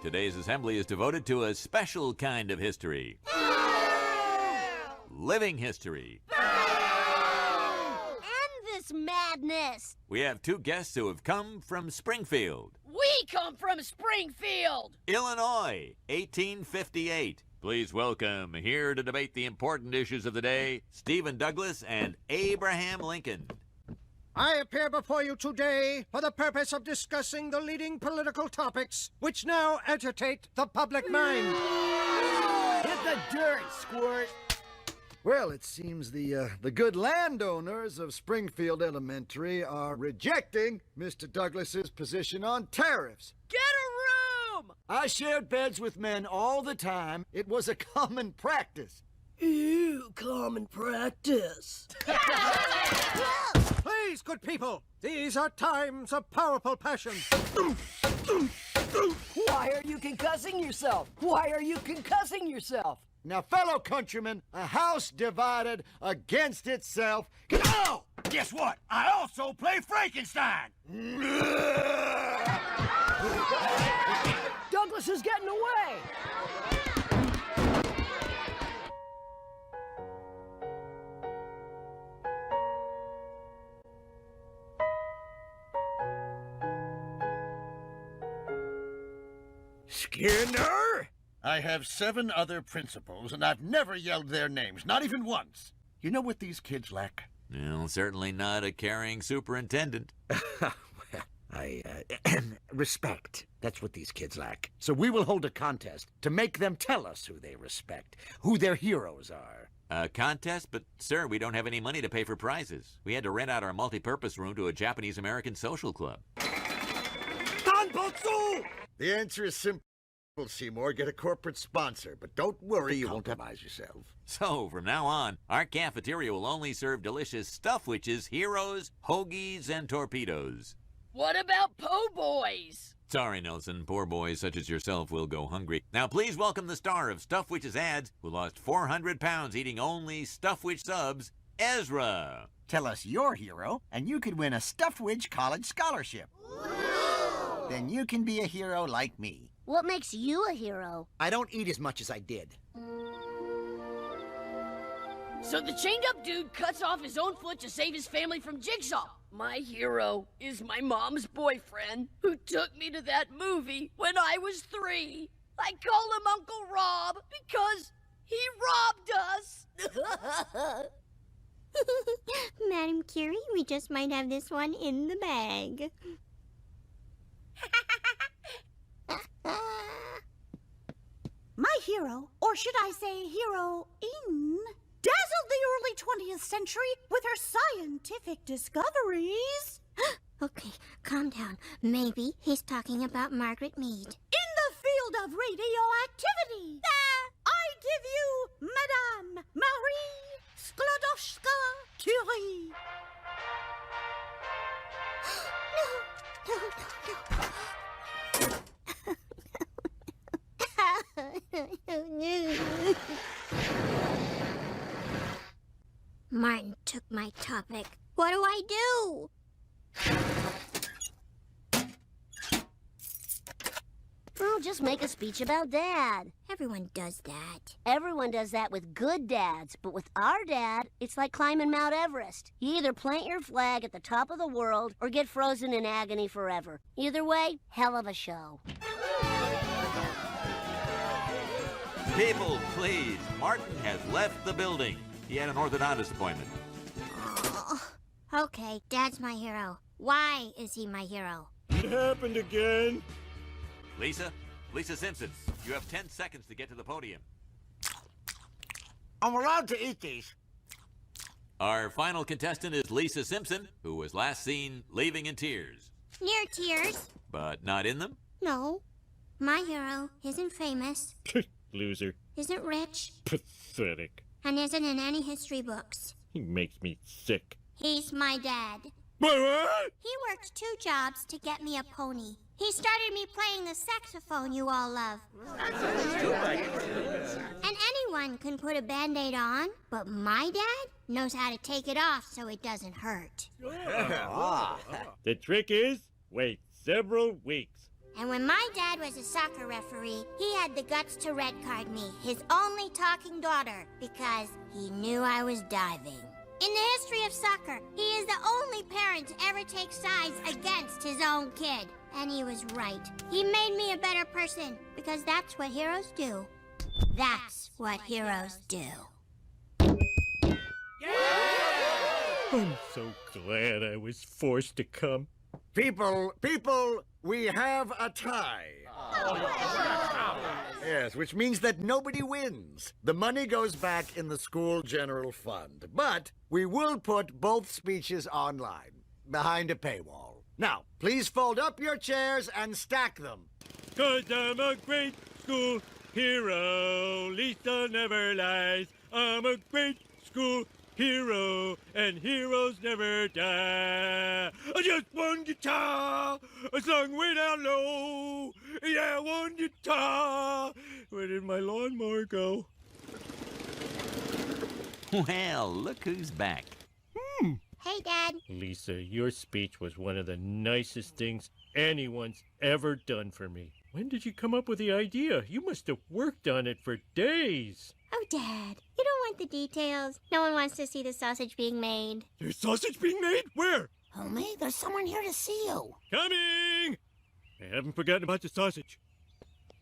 Today's assembly is devoted to a special kind of history. Living history. End this madness. We have two guests who have come from Springfield, We come from Springfield. Illinois, 1858. Please welcome, here to debate the important issues of the day, Stephen Douglas and Abraham Lincoln. I appear before you today for the purpose of discussing the leading political topics which now agitate the public mind. Hit the dirt, Squirt! Well, it seems the good landowners of Springfield Elementary are rejecting Mr. Douglas's position on tariffs. Get a room. I shared beds with men all the time. It was a common practice. Ew, common practice. Please, good people, these are times of powerful passion. Why are you concussing yourself? Why are you concussing yourself? Now, fellow countrymen, a house divided against itself. Oh! Guess what? I also play Frankenstein! Douglas is getting away! Skinner? I have 7 other principals, and I've never yelled their names, not even once. You know what these kids lack? Well, certainly not a caring superintendent. Respect. That's what these kids lack. So we will hold a contest to make them tell us who they respect, who their heroes are. A contest? But, sir, we don't have any money to pay for prizes. We had to rent out our multi-purpose room to a Japanese-American social club. Tanbotsu! The answer is simple, Seymour. Get a corporate sponsor, but don't worry, you won't compromise yourself. So, from now on, our cafeteria will only serve delicious stuff witches, heroes, hoagies, and torpedoes. What about po' boys? Sorry, Nelson. Poor boys such as yourself will go hungry. Now, please welcome the star of Stuff Witches ads, who lost 400 pounds eating only Stuff Witch subs, Ezra. Tell us your hero, and you could win a Stuffed Witch college scholarship. Then you can be a hero like me. What makes you a hero? I don't eat as much as I did. So the chained-up dude cuts off his own foot to save his family from Jigsaw. My hero is my mom's boyfriend, who took me to that movie when I was 3. I call him Uncle Rob because he robbed us. Madam Curie, we just might have this one in the bag. My hero, or should I say heroine, dazzled the early 20th century with her scientific discoveries. Okay, calm down. Maybe he's talking about Margaret Mead. In the field of radioactivity, I give you Madame Marie Sklodowska-Curie. Martin took my topic. What do I do? Well, just make a speech about Dad. Everyone does that. Everyone does that with good dads, but with our dad, it's like climbing Mount Everest. You either plant your flag at the top of the world or get frozen in agony forever. Either way, hell of a show. People, please. Martin has left the building. He had an orthodontist appointment. Oh, okay, Dad's my hero. Why is he my hero? It happened again. Lisa Simpson, you have 10 seconds to get to the podium. I'm allowed to eat these. Our final contestant is Lisa Simpson, who was last seen leaving in tears. Near tears? But not in them? No. My hero isn't famous. Loser. Isn't rich. Pathetic. And isn't in any history books. He makes me sick. He's my dad. What? He worked 2 jobs to get me a pony. He started me playing the saxophone you all love. And anyone can put a Band-Aid on, but my dad knows how to take it off so it doesn't hurt. The trick is, wait several weeks. And when my dad was a soccer referee, he had the guts to red card me, his only talking daughter, because he knew I was diving. In the history of soccer, he is the only parent to ever take sides against his own kid. And he was right. He made me a better person, because that's what heroes do. That's what heroes do. I'm so glad I was forced to come. People, we have a tie. Yes, which means that nobody wins. The money goes back in the school general fund. But we will put both speeches online, behind a paywall. Now, please fold up your chairs and stack them. 'Cause I'm a great school hero. Lisa never lies. I'm a great school hero, and heroes never die. Just one guitar, a song way down low. Yeah, one guitar. Where did my lawnmower go? Well, look who's back. Hey, Dad. Lisa, your speech was one of the nicest things anyone's ever done for me. When did you come up with the idea? You must have worked on it for days. Oh, Dad, you don't want the details. No one wants to see the sausage being made. There's sausage being made? Where? Homie, there's someone here to see you. Coming! I haven't forgotten about the sausage.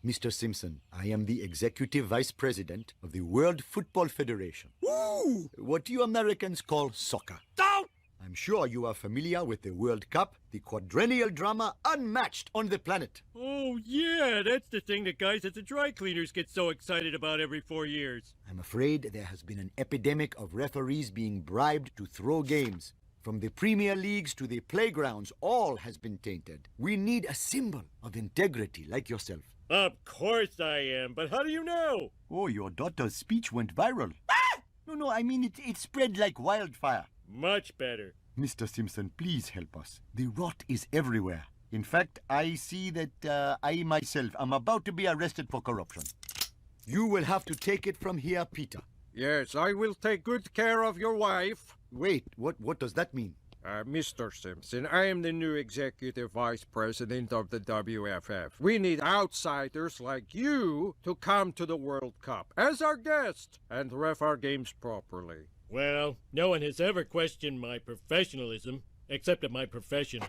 Mr. Simpson, I am the Executive Vice President of the World Football Federation. Woo! What you Americans call soccer. Down! I'm sure you are familiar with the World Cup, the quadrennial drama unmatched on the planet. Oh, yeah, that's the thing that guys at the dry cleaners get so excited about every 4 years. I'm afraid there has been an epidemic of referees being bribed to throw games. From the Premier Leagues to the playgrounds, all has been tainted. We need a symbol of integrity like yourself. Of course I am, but how do you know? Oh, your daughter's speech went viral. Ah! No, I mean it spread like wildfire. Much better. Mr. Simpson, please help us. The rot is everywhere. In fact, I see that I myself am about to be arrested for corruption. You will have to take it from here, Peter. Yes, I will take good care of your wife. Wait, what does that mean? Mr. Simpson, I am the new Executive Vice President of the WFF. We need outsiders like you to come to the World Cup as our guest and ref our games properly. Well, no one has ever questioned my professionalism, except at my profession.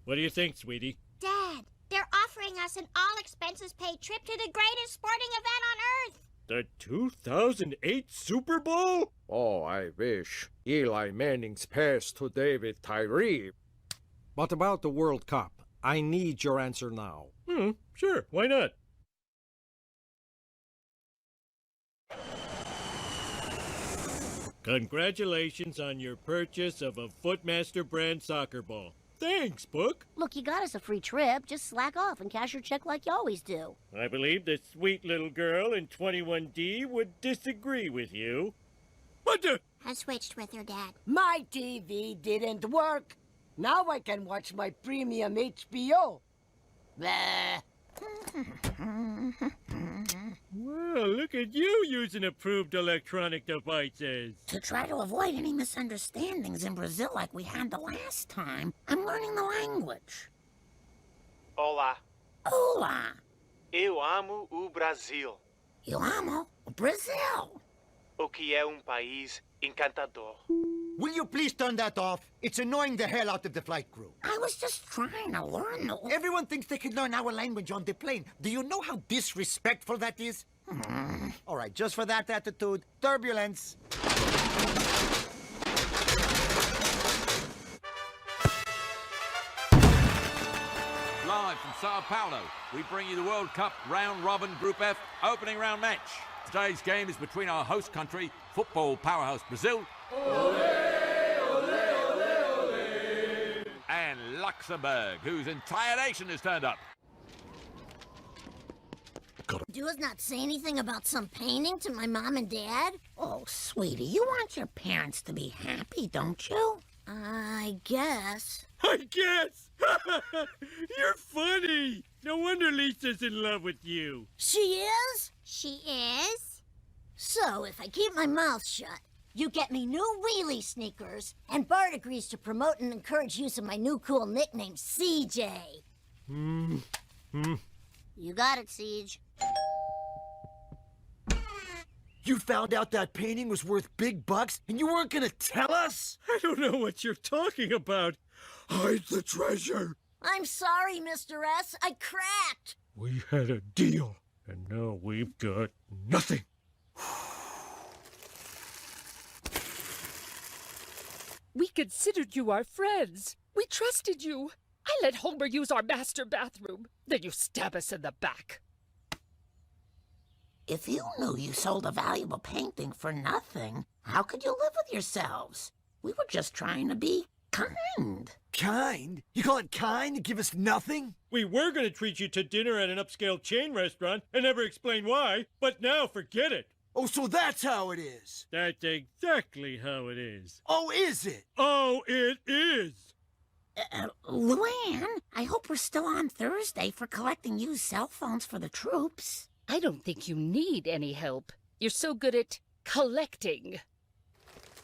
What do you think, sweetie? Dad, they're offering us an all-expenses-paid trip to the greatest sporting event on Earth. The 2008 Super Bowl? Oh, I wish. Eli Manning's pass to David Tyree. But about the World Cup, I need your answer now. Sure, why not? Congratulations on your purchase of a Footmaster brand soccer ball. Thanks, Book. Look, you got us a free trip. Just slack off and cash your check like you always do. I believe the sweet little girl in 21D would disagree with you. What the? I switched with her, Dad. My TV didn't work. Now I can watch my premium HBO. Blah. Well, look at you using approved electronic devices. To try to avoid any misunderstandings in Brazil like we had the last time, I'm learning the language. Olá. Hola. Eu amo o Brasil. Eu amo Brazil. O que é país encantador. Will you please turn that off? It's annoying the hell out of the flight crew. I was just trying to learn the... Everyone thinks they can learn our language on the plane. Do you know how disrespectful that is? All right, just for that attitude, turbulence. Live from Sao Paulo, we bring you the World Cup Round Robin Group F opening round match. Today's game is between our host country, football powerhouse Brazil, and Luxembourg, whose entire nation has turned up. Do us not say anything about some painting to my mom and dad? Oh, sweetie, you want your parents to be happy, don't you? I guess. I guess! You're funny! No wonder Lisa's in love with you. She is? She is? So, if I keep my mouth shut, you get me new wheelie sneakers, and Bart agrees to promote and encourage use of my new cool nickname, CJ. You got it, Siege. You found out that painting was worth big bucks, and you weren't gonna tell us? I don't know what you're talking about. Hide the treasure. I'm sorry, Mr. S. I cracked. We had a deal, and now we've got nothing. We considered you our friends. We trusted you. I let Homer use our master bathroom. Then you stab us in the back. If you knew you sold a valuable painting for nothing, how could you live with yourselves? We were just trying to be kind. Kind? You call it kind to give us nothing? We were going to treat you to dinner at an upscale chain restaurant and never explain why, but now forget it. Oh, so that's how it is. That's exactly how it is. Oh, is it? Oh, it is. Luann, I hope we're still on Thursday for collecting used cell phones for the troops. I don't think you need any help. You're so good at collecting.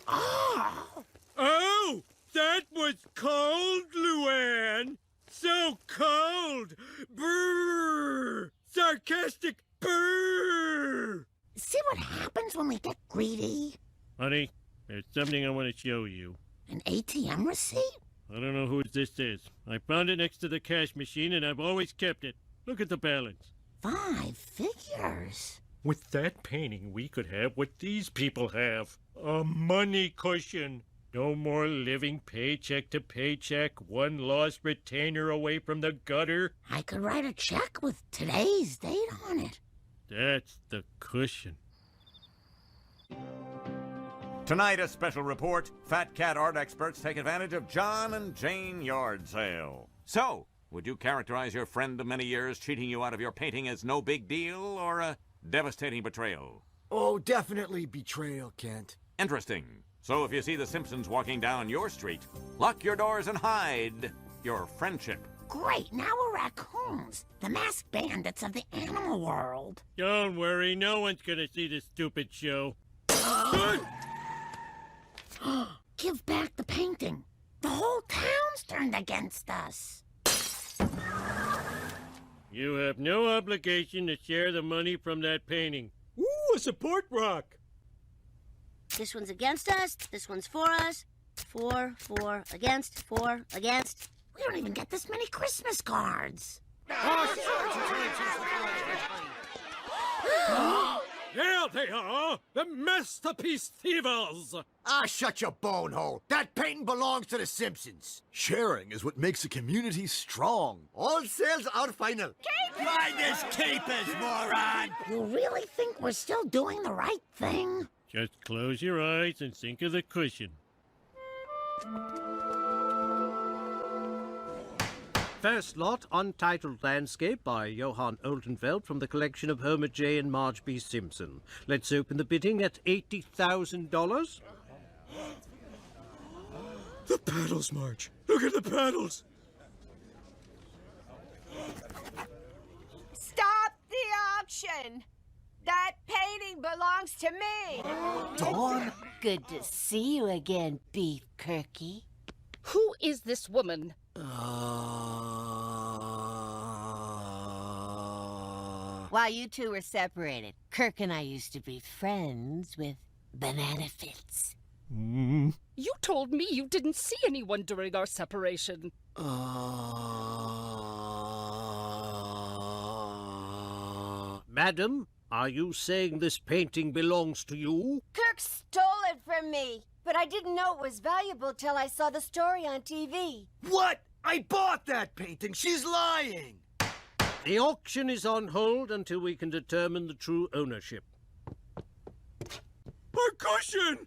Oh! Oh! That was cold, Luann! So cold! Brrr! Sarcastic brrr! See what happens when we get greedy? Honey, there's something I want to show you. An ATM receipt? I don't know whose this is. I found it next to the cash machine and I've always kept it. Look at the balance. 5 figures. With that painting, we could have what these people have. A money cushion. No more living paycheck to paycheck, one lost retainer away from the gutter. I could write a check with today's date on it. That's the cushion. Tonight, a special report. Fat Cat art experts take advantage of John and Jane yard sale. So, would you characterize your friend of many years cheating you out of your painting as no big deal or a devastating betrayal? Oh, definitely betrayal, Kent. Interesting. So if you see the Simpsons walking down your street, lock your doors and hide your friendship. Great, now we're raccoons, the masked bandits of the animal world. Don't worry, no one's gonna see this stupid show. Give back the painting. The whole town's turned against us. You have no obligation to share the money from that painting. Ooh, a support rock! This one's against us, this one's for us. 4, 4, against, 4, against. We don't even get this many Christmas cards. There they are! The masterpiece thievers! Ah, shut your bone hole. That painting belongs to the Simpsons. Sharing is what makes a community strong. All sales are final. Buy this capers, moron! You really think we're still doing the right thing? Just close your eyes and think of the cushion. First lot, Untitled Landscape by Johann Oldenfeld from the collection of Homer J. and Marge B. Simpson. Let's open the bidding at $80,000. The paddles, Marge. Look at the paddles. Stop the auction! That painting belongs to me! Dawn? Good to see you again, Beef Kirky. Who is this woman? While you two were separated, Kirk and I used to be friends with Banana Fits. You told me you didn't see anyone during our separation. Madam, are you saying this painting belongs to you? Kirk stole it from me, but I didn't know it was valuable till I saw the story on TV. What? I bought that painting. She's lying. The auction is on hold until we can determine the true ownership. A cushion!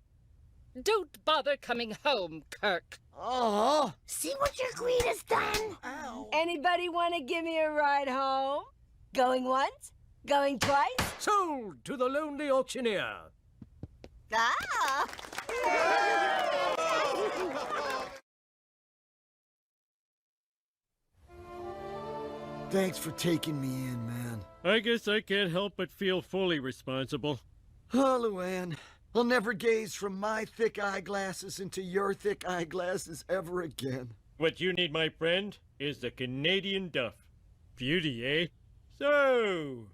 Don't bother coming home, Kirk. Oh. See what your greed has done? Ow. Anybody want to give me a ride home? Going once? Going twice? Sold to the lonely auctioneer. Ah! Thanks for taking me in, man. I guess I can't help but feel fully responsible. Oh, Luann, I'll never gaze from my thick eyeglasses into your thick eyeglasses ever again. What you need, my friend, is the Canadian Duff. Beauty, eh? So,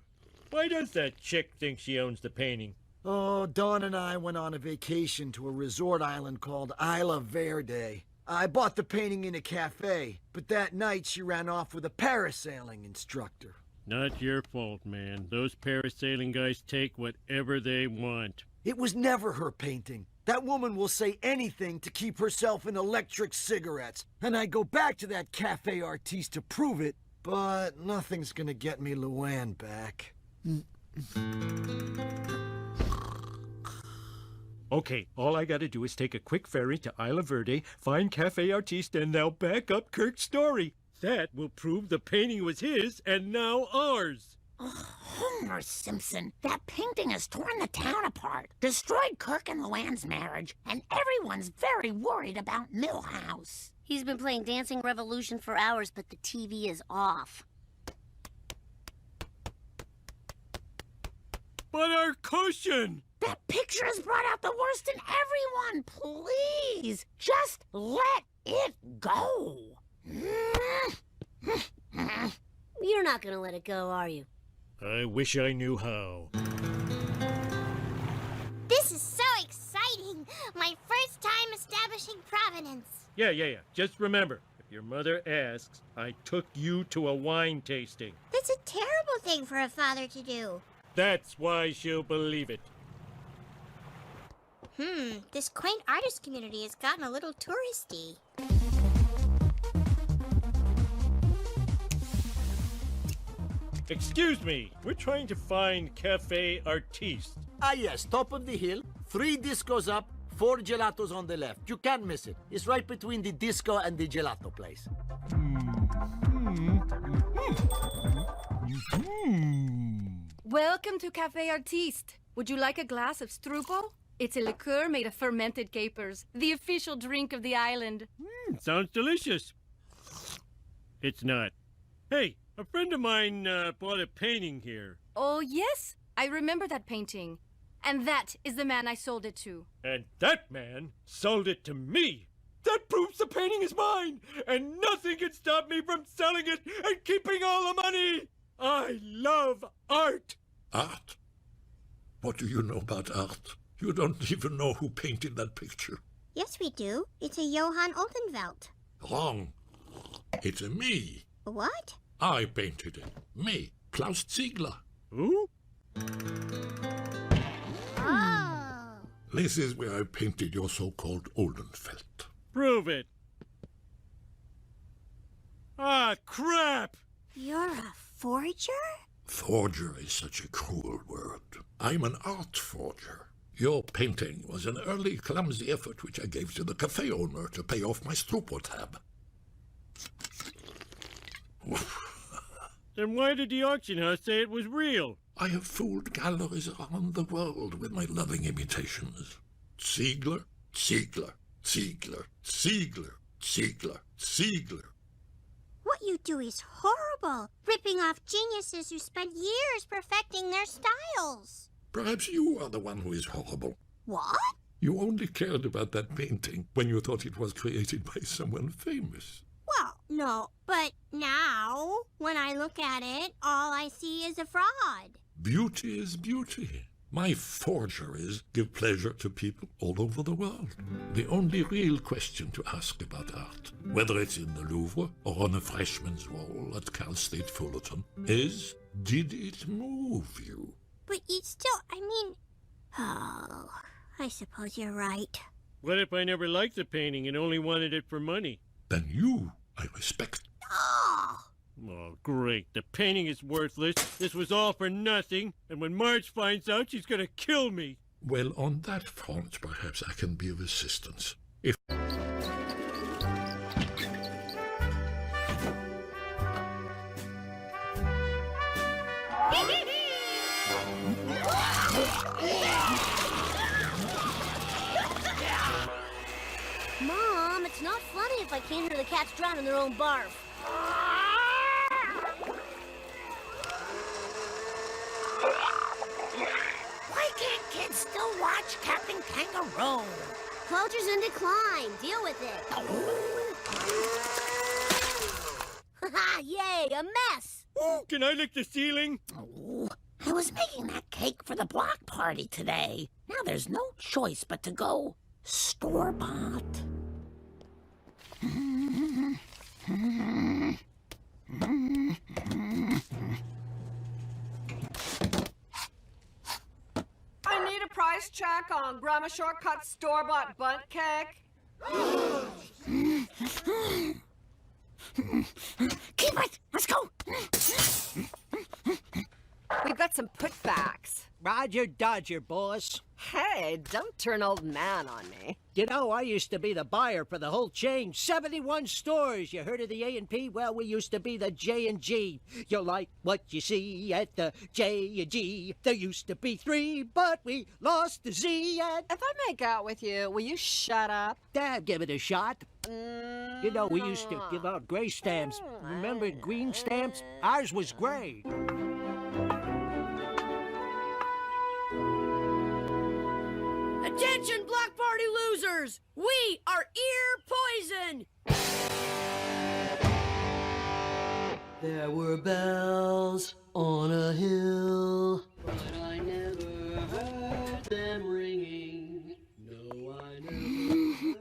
why does that chick think she owns the painting? Oh, Dawn and I went on a vacation to a resort island called Isla Verde. I bought the painting in a cafe, but that night she ran off with a parasailing instructor. Not your fault, man. Those parasailing guys take whatever they want. It was never her painting. That woman will say anything to keep herself in electric cigarettes. And I go back to that cafe artiste to prove it, but nothing's gonna get me Luann back. Okay, all I gotta do is take a quick ferry to Isla Verde, find Cafe Artiste, and they'll back up Kirk's story. That will prove the painting was his and now ours. Oh, Homer Simpson, that painting has torn the town apart, destroyed Kirk and Luann's marriage, and everyone's very worried about Millhouse. He's been playing Dancing Revolution for hours, but the TV is off. But our cushion! That picture has brought out the worst in everyone. Please, just let it go. You're not gonna let it go, are you? I wish I knew how. This is so exciting! My first time establishing provenance. Yeah. Just remember, if your mother asks, I took you to a wine tasting. That's a terrible thing for a father to do. That's why she'll believe it. This quaint artist community has gotten a little touristy. Excuse me, we're trying to find Cafe Artiste. Ah, yes, top of the hill, 3 discos up, 4 gelatos on the left. You can't miss it. It's right between the disco and the gelato place. Welcome to Cafe Artiste. Would you like a glass of strupel? It's a liqueur made of fermented capers, the official drink of the island. Sounds delicious. It's not. Hey, a friend of mine bought a painting here. Oh, yes. I remember that painting. And that is the man I sold it to. And that man sold it to me. That proves the painting is mine, and nothing can stop me from selling it and keeping all the money. I love art. Art? What do you know about art? You don't even know who painted that picture. Yes, we do. It's a Johann Oldenwelt. Wrong. It's a me. What? I painted it. Me, Klaus Ziegler. Who? Oh. This is where I painted your so-called Oldenfeld. Prove it. Ah, crap! You're a forger? Forger is such a cruel word. I'm an art forger. Your painting was an early, clumsy effort which I gave to the cafe owner to pay off my Strupo tab. Then why did the auction house say it was real? I have fooled galleries around the world with my loving imitations. Ziegler, Ziegler, Ziegler, Ziegler, Ziegler, Ziegler. What you do is horrible, ripping off geniuses who spent years perfecting their styles. Perhaps you are the one who is horrible. What? You only cared about that painting when you thought it was created by someone famous. Well, no, but now, when I look at it, all I see is a fraud. Beauty is beauty. My forgeries give pleasure to people all over the world. The only real question to ask about art, whether it's in the Louvre or on a freshman's wall at Cal State Fullerton, is, did it move you? But it's still, oh, I suppose you're right. What if I never liked the painting and only wanted it for money? Then you, I respect. Oh, great. The painting is worthless. This was all for nothing. And when Marge finds out, she's gonna kill me. Well, on that front, perhaps I can be of assistance. If... Mom, it's not funny if I can't hear the cats drown in their own barf. Why can't kids still watch Captain Kangaroo? Culture's in decline. Deal with it. Haha, yay, a mess. Ooh, can I lick the ceiling? Oh, I was making that cake for the block party today. Now there's no choice but to go store-bought. I need a price check on Grandma Shortcut's store-bought bunt cake. Keep it! Let's go! We've got some putbacks. Roger Dodger, boss. Hey, don't turn old man on me. You know, I used to be the buyer for the whole chain. 71 stores. You heard of the A&P? Well, we used to be the J&G. You like what you see at the J&G. There used to be 3, but we lost the Z at... If I make out with you, will you shut up? Dad, give it a shot. You know, we used to give out gray stamps. Remember green stamps? Ours was gray. Attention, block party losers! We are ear poison! There were bells on a hill, but I never heard them ringing. No, I never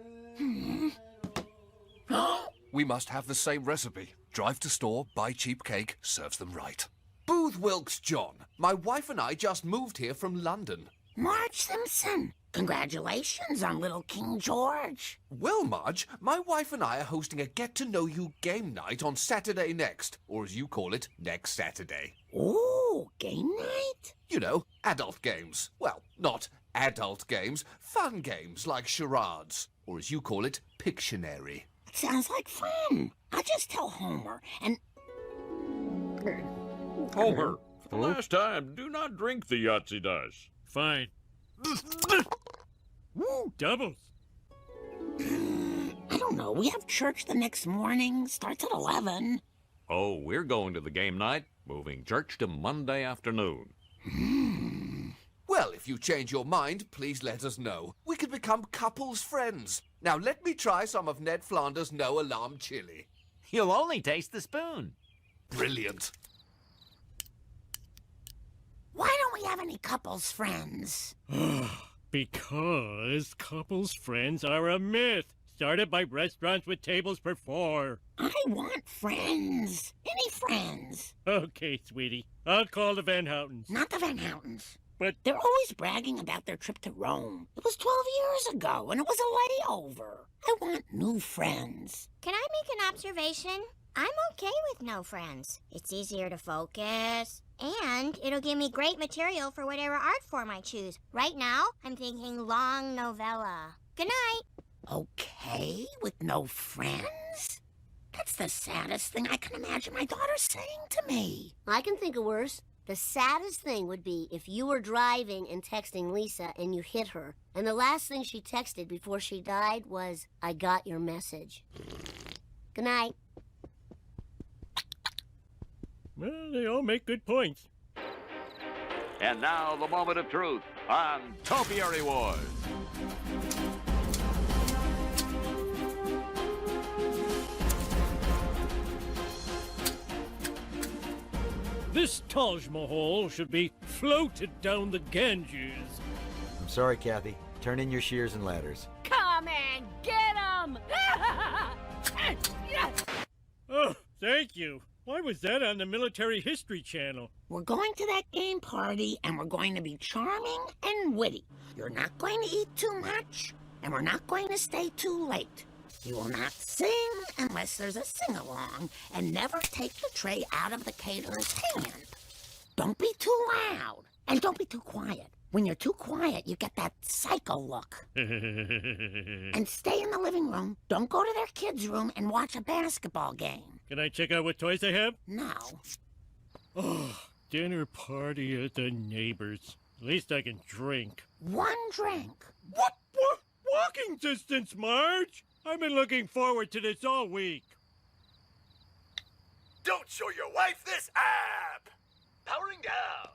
heard. We must have the same recipe. Drive to store, buy cheap cake, serves them right. Booth Wilkes John. My wife and I just moved here from London. Marge Simpson, congratulations on little King George. Well, Marge, my wife and I are hosting a get-to-know-you game night on Saturday next, or as you call it, next Saturday. Ooh, game night? You know, adult games. Well, not adult games, fun games like charades, or as you call it, Pictionary. It sounds like fun. I'll just tell Homer and... Homer, for the last time, do not drink the Yahtzee dice. Fine. Woo, doubles. I don't know. We have church the next morning. Starts at 11. Oh, we're going to the game night, moving church to Monday afternoon. Well, if you change your mind, please let us know. We could become couples friends. Now let me try some of Ned Flanders' no-alarm chili. You'll only taste the spoon. Brilliant. Why don't we have any couples friends? Because couples friends are a myth. Started by restaurants with tables for 4. I want friends. Any friends. Okay, sweetie. I'll call the Van Houtens. Not the Van Houtens. But they're always bragging about their trip to Rome. It was 12 years ago, and it was a layover. I want new friends. Can I make an observation? I'm okay with no friends. It's easier to focus, and it'll give me great material for whatever art form I choose. Right now, I'm thinking long novella. Good night. Okay, with no friends? That's the saddest thing I can imagine my daughter saying to me. I can think of worse. The saddest thing would be if you were driving and texting Lisa and you hit her, and the last thing she texted before she died was, "I got your message." Good night. Well, they all make good points. And now, the moment of truth on Topiary Wars. This Taj Mahal should be floated down the Ganges. I'm sorry, Kathy. Turn in your shears and ladders. Come and get him! Oh, thank you. Why was that on the Military History Channel? We're going to that game party, and we're going to be charming and witty. You're not going to eat too much, and we're not going to stay too late. You will not sing unless there's a sing-along, and never take the tray out of the caterer's hand. Don't be too loud, and don't be too quiet. When you're too quiet, you get that psycho look. And stay in the living room. Don't go to their kids' room and watch a basketball game. Can I check out what toys they have? No. Oh, dinner party at the neighbors. At least I can drink. One drink. What? Walking distance, Marge! I've been looking forward to this all week. Don't show your wife this app! Powering down.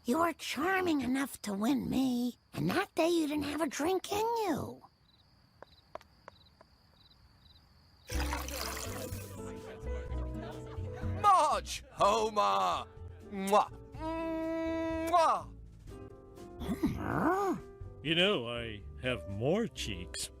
You were charming enough to win me, and that day you didn't have a drink in you. much, Homer. Mwah. Mwah. You know, I have more cheeks.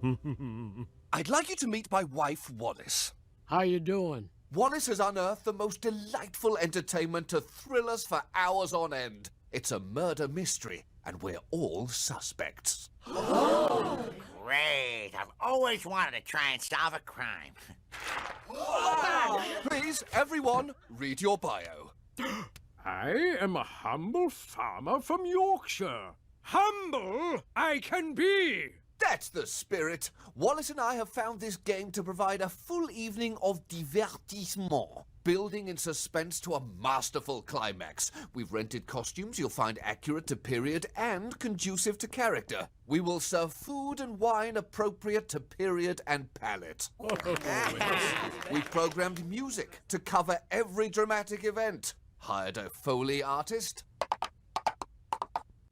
I'd like you to meet my wife, Wallace. How you doing? Wallace has unearthed the most delightful entertainment to thrill us for hours on end. It's a murder mystery, and we're all suspects. Oh, great. I've always wanted to try and solve a crime. Please, everyone, read your bio. I am a humble farmer from Yorkshire. Humble I can be. That's the spirit. Wallace and I have found this game to provide a full evening of divertissement, building in suspense to a masterful climax. We've rented costumes you'll find accurate to period and conducive to character. We will serve food and wine appropriate to period and palette. We've programmed music to cover every dramatic event. Hired a Foley artist.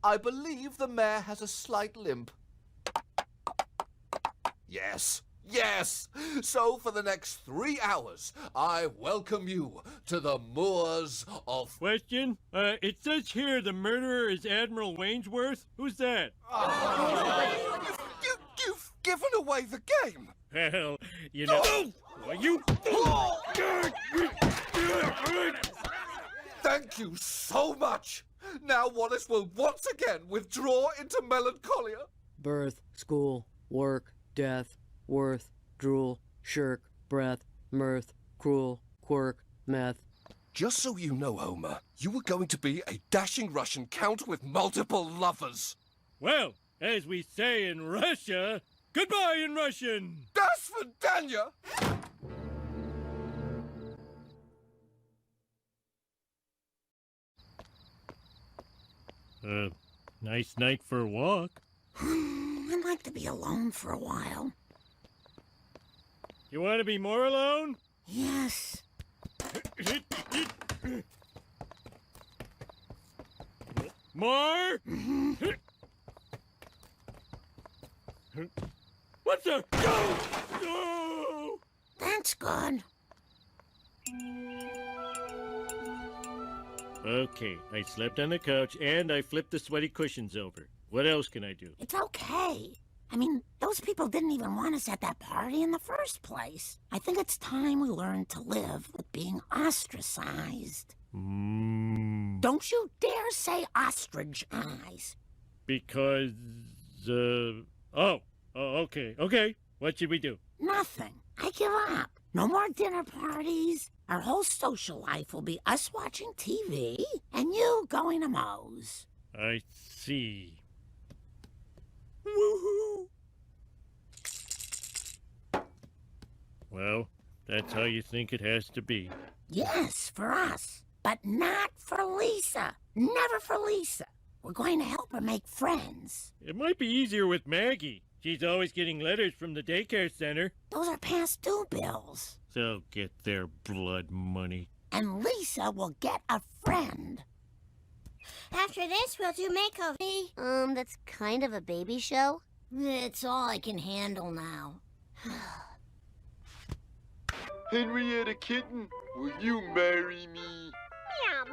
I believe the mayor has a slight limp. Yes, yes! So for the next 3 hours, I welcome you to the moors of... Question? It says here the murderer is Admiral Wainsworth. Who's that? You've given away the game! Well, you know... Well, you... Thank you so much! Now Wallace will once again withdraw into melancholia. Birth, school, work, death, worth, drool, shirk, breath, mirth, cruel, quirk, meth. Just so you know, Homer, you were going to be a dashing Russian count with multiple lovers. Well, as we say in Russia, goodbye in Russian! Das Vidanya! Nice night for a walk. I'd like to be alone for a while. You want to be more alone? Yes. More? What's the... No! That's good. Okay, I slept on the couch and I flipped the sweaty cushions over. What else can I do? It's okay. I mean, those people didn't even want us at that party in the first place. I think it's time we learn to live with being ostracized. Don't you dare say ostrich eyes. Because, Oh, okay. What should we do? Nothing. I give up. No more dinner parties. Our whole social life will be us watching TV and you going to Moe's. I see. Woohoo! Well, that's how you think it has to be. Yes, for us. But not for Lisa. Never for Lisa. We're going to help her make friends. It might be easier with Maggie. She's always getting letters from the daycare center. Those are past due bills. They'll get their blood money. And Lisa will get a friend. After this, we'll do makeover. That's kind of a baby show. It's all I can handle now. Henrietta Kitten, will you marry me?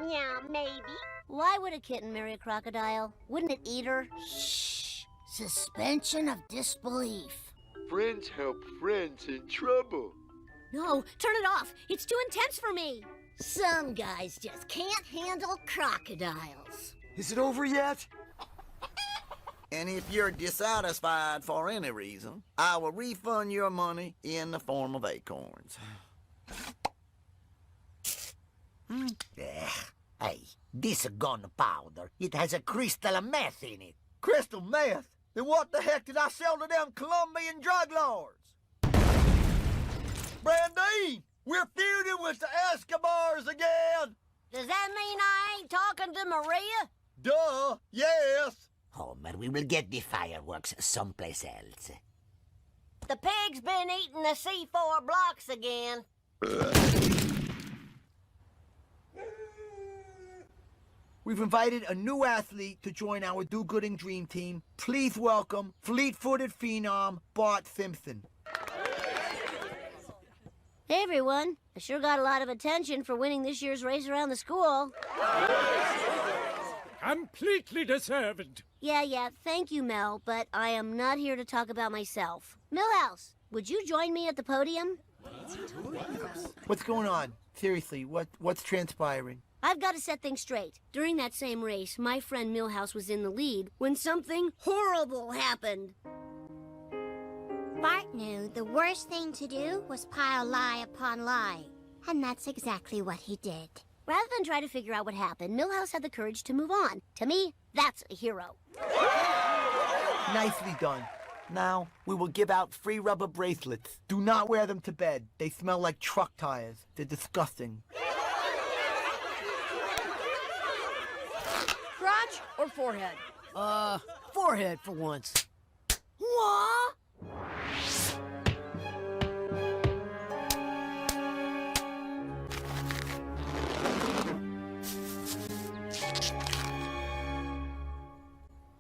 Meow, meow, maybe. Why would a kitten marry a crocodile? Wouldn't it eat her? Shh. Suspension of disbelief. Friends help friends in trouble. No, turn it off. It's too intense for me. Some guys just can't handle crocodiles. Is it over yet? And if you're dissatisfied for any reason, I will refund your money in the form of acorns. Hey, this gunpowder, it has a crystal of meth in it. Crystal meth? Then what the heck did I sell to them Colombian drug lords? Brandine, we're feuding with the Escobars again! Does that mean I ain't talking to Maria? Duh, yes! Homer, we will get the fireworks someplace else. The pig's been eating the C4 blocks again. We've invited a new athlete to join our do-gooding dream team. Please welcome fleet-footed phenom Bart Simpson. Hey, everyone. I sure got a lot of attention for winning this year's race around the school. Completely deserved. Yeah, thank you, Mel, but I am not here to talk about myself. Millhouse, would you join me at the podium? What's going on? Seriously, what's transpiring? I've got to set things straight. During that same race, my friend Millhouse was in the lead when something horrible happened. Bart knew the worst thing to do was pile lie upon lie. And that's exactly what he did. Rather than try to figure out what happened, Millhouse had the courage to move on. To me, that's a hero. Nicely done. Now, we will give out free rubber bracelets. Do not wear them to bed. They smell like truck tires. They're disgusting. Crotch or forehead? Forehead for once. What?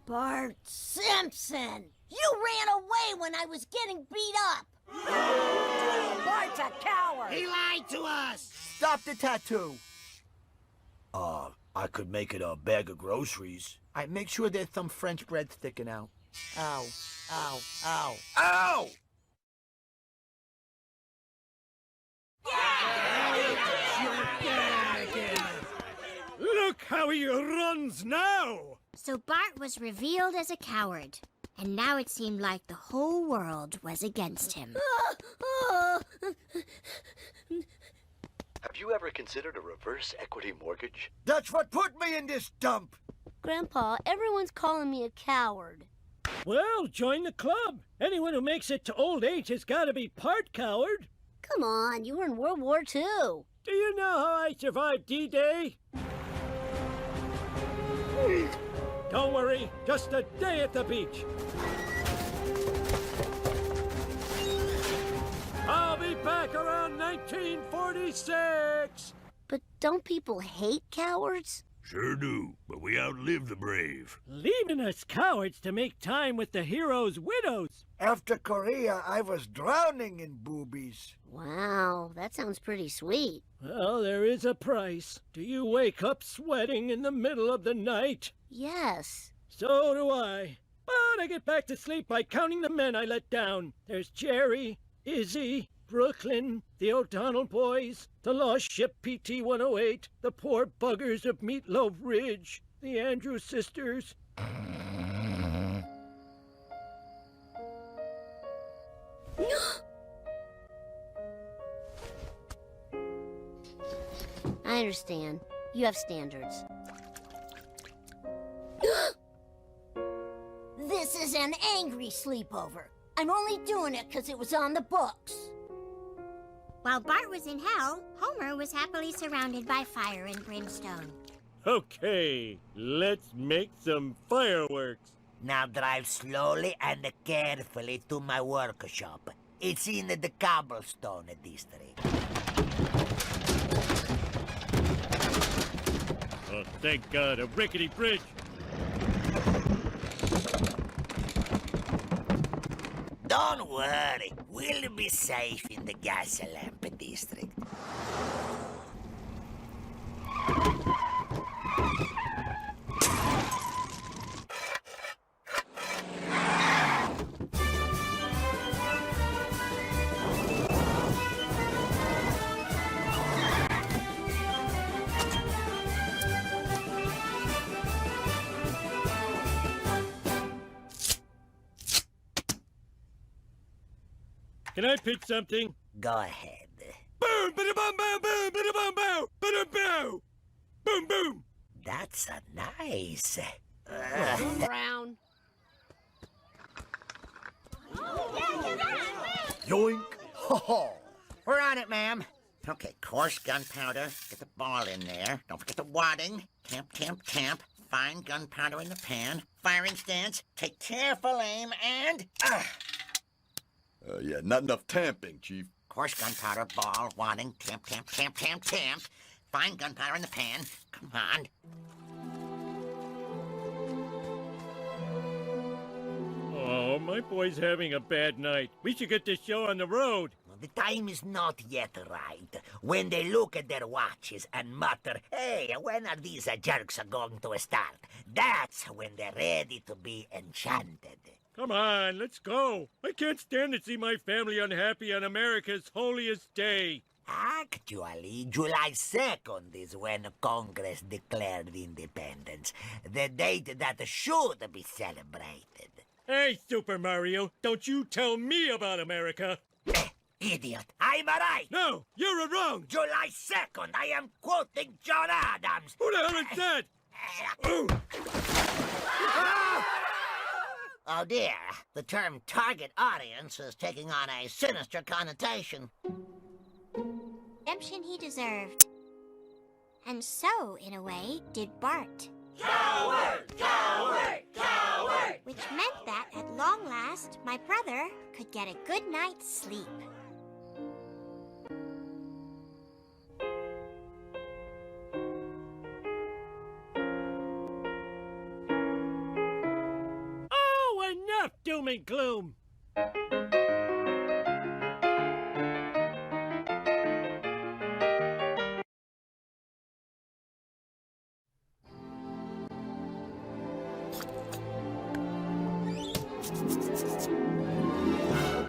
Bart Simpson! You ran away when I was getting beat up! Bart's a coward! He lied to us! Stop the tattoo. I could make it a bag of groceries. All right, make sure there's some French bread sticking out. Ow, ow, ow. Ow! Look how he runs now! So Bart was revealed as a coward. And now it seemed like the whole world was against him. Have you ever considered a reverse equity mortgage? That's what put me in this dump. Grandpa, everyone's calling me a coward. Well, join the club. Anyone who makes it to old age has got to be part coward. Come on, you were in World War II. Do you know how I survived D-Day? Don't worry, just a day at the beach. I'll be back around 1946. But don't people hate cowards? Sure do, but we outlive the brave. Leaving us cowards to make time with the heroes' widows. After Korea, I was drowning in boobies. Wow, that sounds pretty sweet. Well, there is a price. Do you wake up sweating in the middle of the night? Yes. So do I. But I get back to sleep by counting the men I let down. There's Jerry, Izzy, Brooklyn, the O'Donnell boys, the lost ship PT-108, the poor buggers of Meatloaf Ridge, the Andrews sisters. I understand. You have standards. This is an angry sleepover. I'm only doing it because it was on the books. While Bart was in hell, Homer was happily surrounded by fire and brimstone. Okay, let's make some fireworks. Now drive slowly and carefully to my workshop. It's in the cobblestone district. Oh, thank God, a rickety bridge. Don't worry, we'll be safe in the gas lamp district. Can I pitch something? Go ahead. Boom, bada-bum, boom, boom, bada-bum, boom, bada-boom, boom, boom. That's a nice. Brown. Yoink. Ho ho. We're on it, ma'am. Okay, coarse gunpowder. Get the ball in there. Don't forget the wadding. Tamp, tamp, tamp. Fine gunpowder in the pan. Firing stance. Take careful aim and... Yeah, not enough tamping, Chief. Coarse gunpowder, ball, wadding. Tamp, tamp, tamp, tamp, tamp. Fine gunpowder in the pan. Come on. Oh, my boy's having a bad night. We should get this show on the road. The time is not yet right. When they look at their watches and mutter, hey, when are these jerks going to start? That's when they're ready to be enchanted. Come on, let's go. I can't stand to see my family unhappy on America's holiest day. Actually, July 2nd is when Congress declared independence, the date that should be celebrated. Hey, Super Mario, don't you tell me about America. Idiot, I'm right. No, you're wrong. July 2nd, I am quoting John Adams. Who the hell is that? Oh dear, the term target audience is taking on a sinister connotation. Redemption he deserved. And so, in a way, did Bart. Coward! Coward! Coward! Which meant that, at long last, my brother could get a good night's sleep. Oh, enough doom and gloom.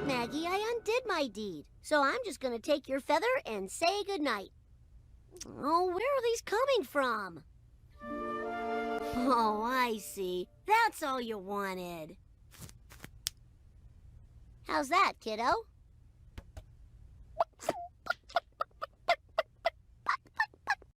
Maggie, I undid my deed, so I'm just gonna take your feather and say goodnight. Oh, where are these coming from? Oh, I see. That's all you wanted. How's that, kiddo?